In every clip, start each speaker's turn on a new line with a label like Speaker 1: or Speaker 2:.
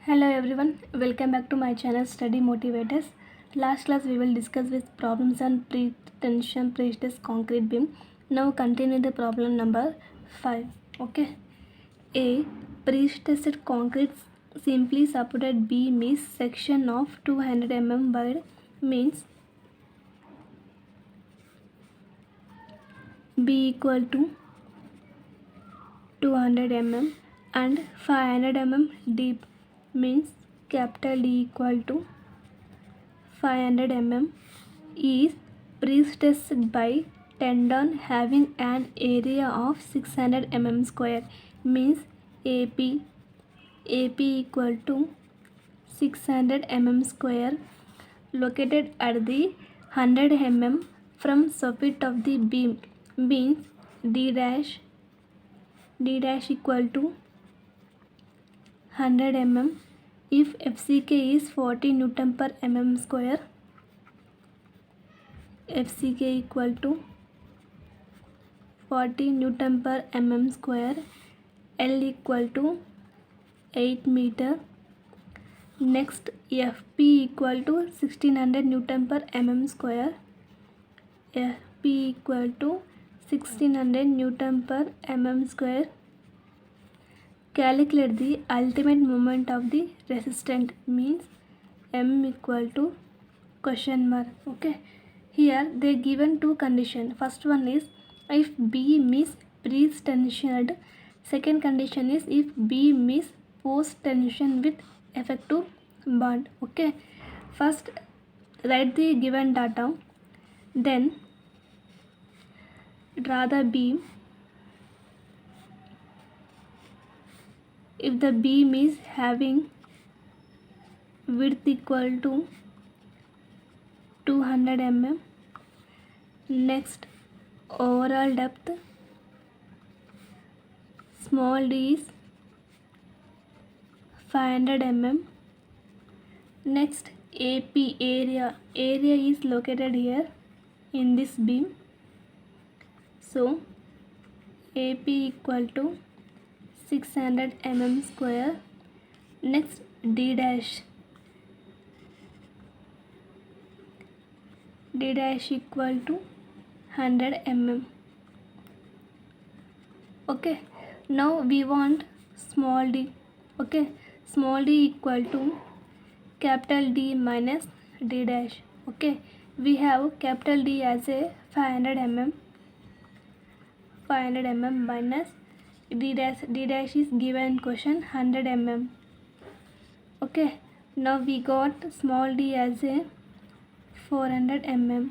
Speaker 1: Hello everyone, welcome back to my channel Study Motivators. Last class we will discuss with problems on pretension prestress concrete beam. Now continue the problem number 5. Okay. A prestressed concrete simply supported beam is section of 200 mm wide means B equal to 200 mm and 500 mm deep means capital D equal to 500 mm is prestressed by tendon having an area of 600 mm square means AP equal to 600 mm square located at the 100 mm from soffit of the beam means D dash equal to 100 mm if FCK is 40 Newton per mm square. FCK equal to 40 Newton per mm square. L equal to 8 meter. Next FP equal to 1600 Newton per mm square. FP equal to 1600 Newton per mm square. Calculate the ultimate moment of the resistant means M equal to question mark. Okay. Here they given two conditions. First one is if beam is pre-tensioned. Second condition is if beam is post-tension with effective bond. Okay. First write the given data. Then draw the beam. If the beam is having width equal to 200 mm, next overall depth small d is 500 mm, next AP area is located here in this beam, so AP equal to 600 mm square. Next D dash equal to 100 mm. Okay, now we want small d. Okay, small d equal to capital D minus D dash. Okay, we have capital D as a 500 mm minus D dash is given question 100 mm. Okay, now we got small d as a 400 mm.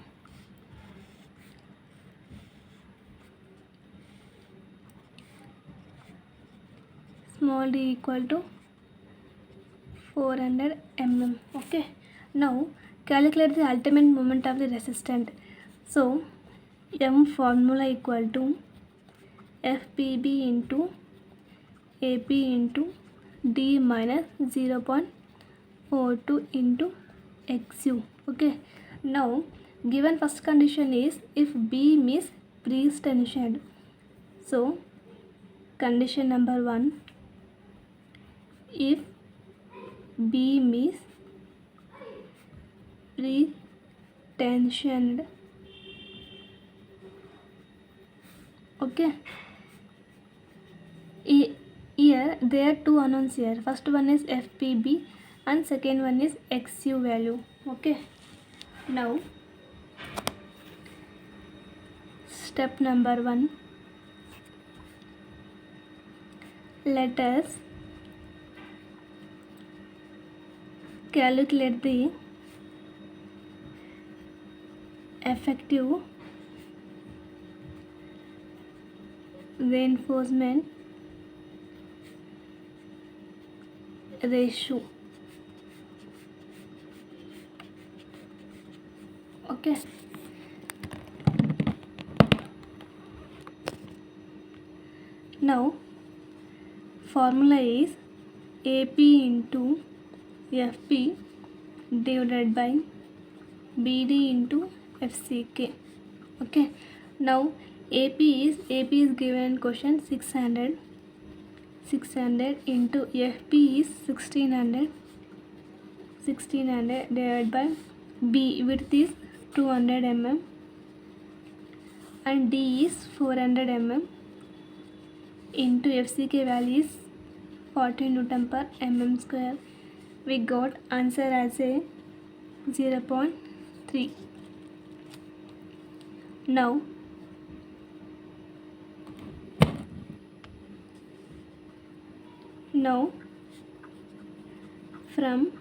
Speaker 1: Small d equal to 400 mm. Okay, now calculate the ultimate moment of the resistant. So M formula equal to FPB into AP into D minus 0.42 into XU. Okay, now given first condition is if beam is pre-tensioned. So condition number 1, if beam is pre-tensioned. Okay, here there are two unknowns here. First one is FPB and second one is XU value. Okay, now step number 1, let us calculate the effective reinforcement ratio. Okay, now formula is AP into FP divided by BD into FCK. Okay, now AP is given question 600 600 into FP is 1600 divided by B width is 200 mm and D is 400 mm into FCK value is 40 Newton per mm square. We got answer as a 0.3. Now from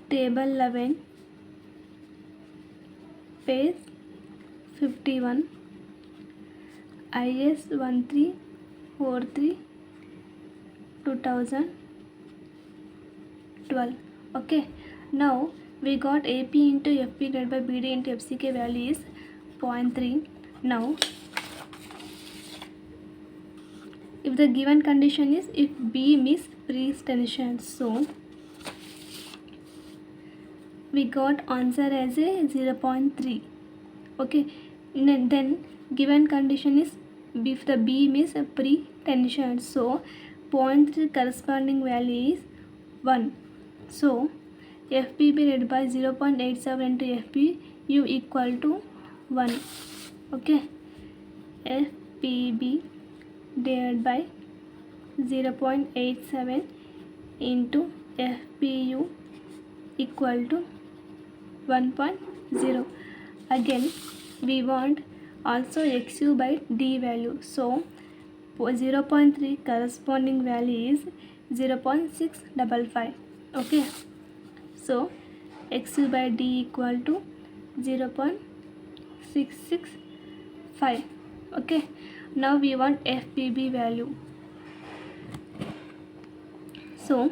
Speaker 1: table 11 page 51 IS 1343 2012. Okay, now we got AP into FP divided by BD into FCK value is 0.3. Now if the given condition is if beam is pretensioned, so we got answer as a 0.3. Okay, then given condition is if the beam is pretensioned, so 0.3 corresponding value is 1. So FPB divided by 0.87 into FPU equal to 1. Okay, FPB divided by 0.87 into FPU equal to 1.0. Again we want also XU by D value, so 0.3 corresponding value is 0.655. Okay, so XU by D equal to 0.665. Okay, now we want FPB value, so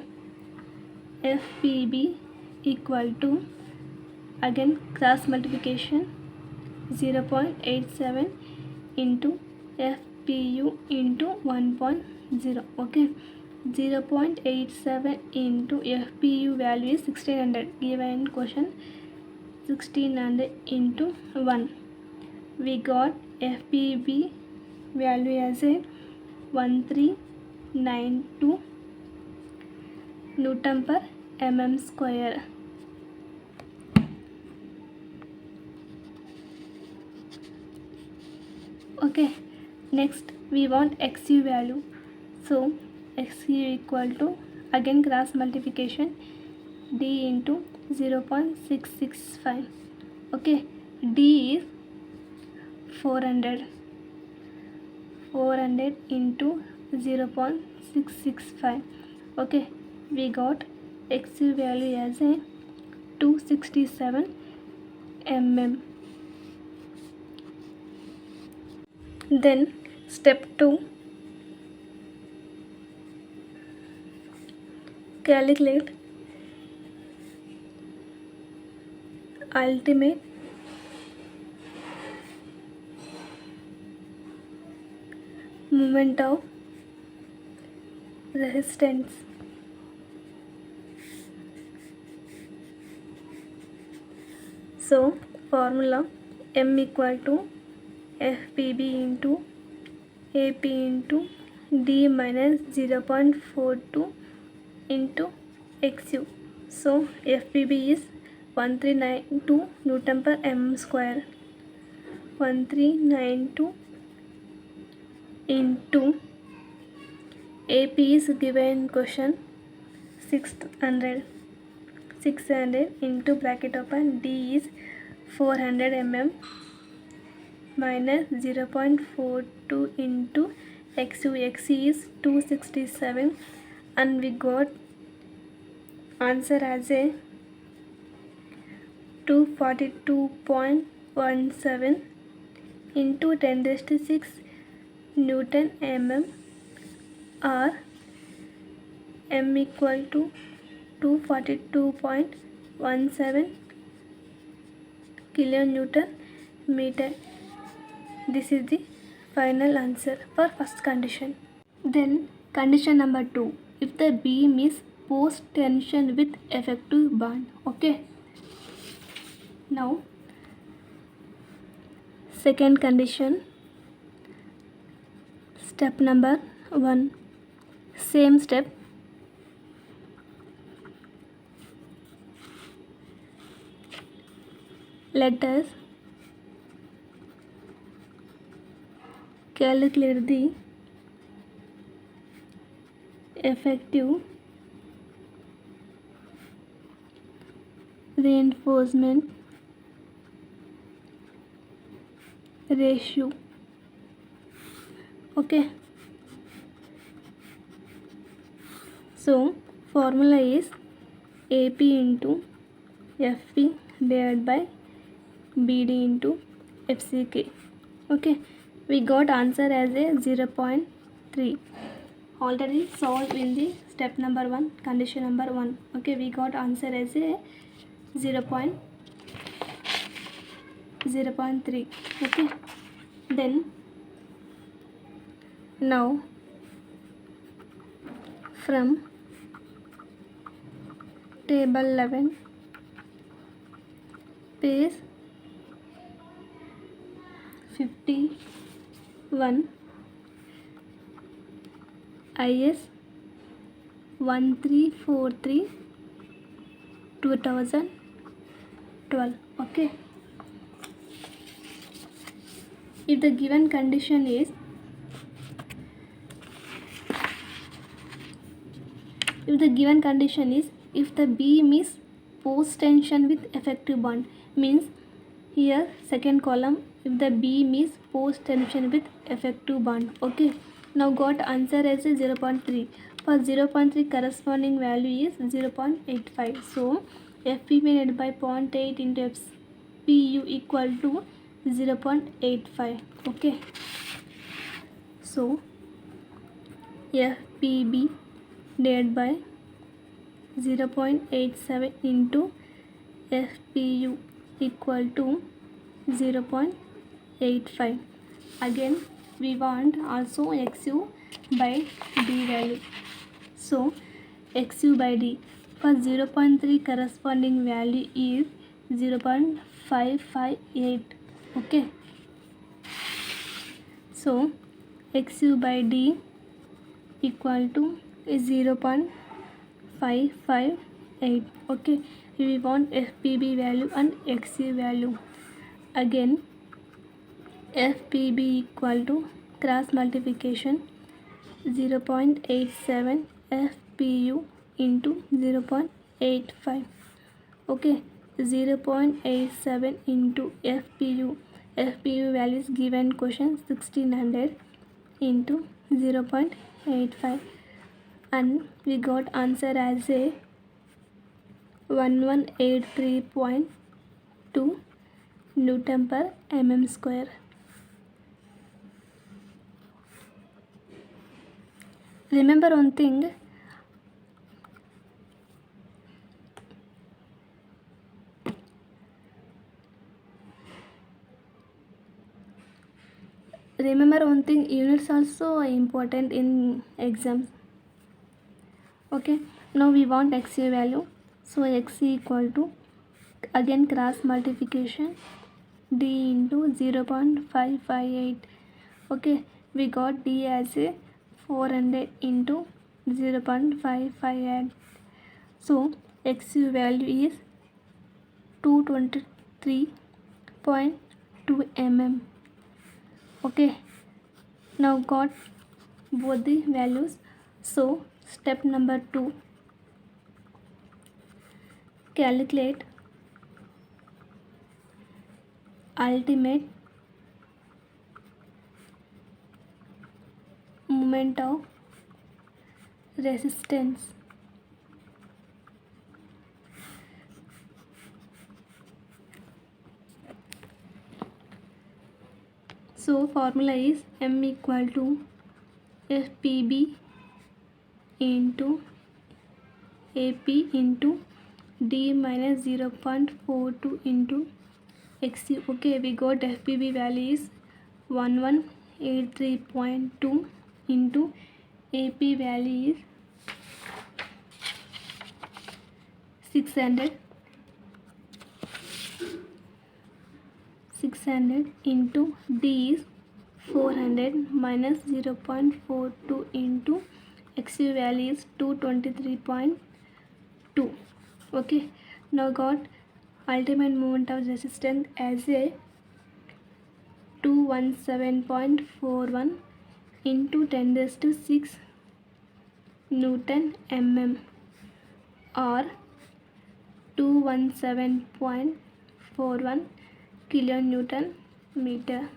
Speaker 1: FPB equal to, again cross multiplication, 0.87 into FPU into 1.0. Okay, 0.87 into FPU value is 1600 given question, 1600 into 1. We got FPB value as a 1392 Newton per mm square. Okay, next we want XU value, so XU equal to, again cross multiplication, D into 0.665. okay, D is 400 into 0.665. okay, we got XU value as a 267 mm. Then step 2, calculate ultimate moment of resistance. So formula M equal to FPB into AP into D minus 0.42 into XU. So FPB is 1392 Newton per mm square. 1392 into AP is given question 600 into bracket open, D is 400 mm minus 0.42 into XU is 267, and we got answer as a 242.17 into 10 raised to 6 Newton mm, or M equal to 242.17 kilonewton meter. This is the final answer for first condition. Then condition number 2, if the beam is post tension with effective bond. Okay, now second condition, Step number 1. Same step. Let us calculate the effective reinforcement ratio. Okay. So formula is AP into FP divided by BD into FCK. Okay. We got answer as a 0.3. Already solved in the step number 1, condition number 1. Okay, we got answer as a 0.3. Okay, then now from table 11 page 51 IS 1343 2012. Okay, if the given condition is if the beam is post tension with effective bond, means here second column, if the beam is post tension with effective bond. Okay, now got answer as a 0.3. For 0.3 corresponding value is 0.85. So FP divided by 0.8 into FPU equal to 0.85. Okay, so FPB divided by 0.87 into FPU equal to 0.85. Again we want also XU by D value. So XU by D for 0.3 corresponding value is 0.558. Okay, so XU by D equal to 0.558. Okay, we want FPB value and XU value. Again FPB equal to cross multiplication 0.87 FPU into 0.85. Okay, 0.87 into FPU. FPU value is given question 1600 into 0.85, and we got answer as a 1183.2 Newton per mm square. Remember one thing, units also important in exams. Okay, now we want XA value, so XA equal to again cross multiplication D into 0.558. Okay, we got D as a 400 into 0.558. So XU value is 223.2 mm. Okay, now got both the values. So step number 2, calculate ultimate moment of resistance. So formula is M equal to FPB into AP into D minus 0.42 into XU. Okay, we got FPB value is 1183.2 into AP value is 600 into D is 400 minus 0.42 into XU value is 223.2. Okay, now got ultimate moment of resistance as a 217.41 into 10 raised to 6 Newton mm or 217.41 kilonewton meter.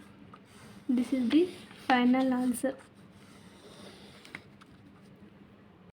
Speaker 1: This is the final answer.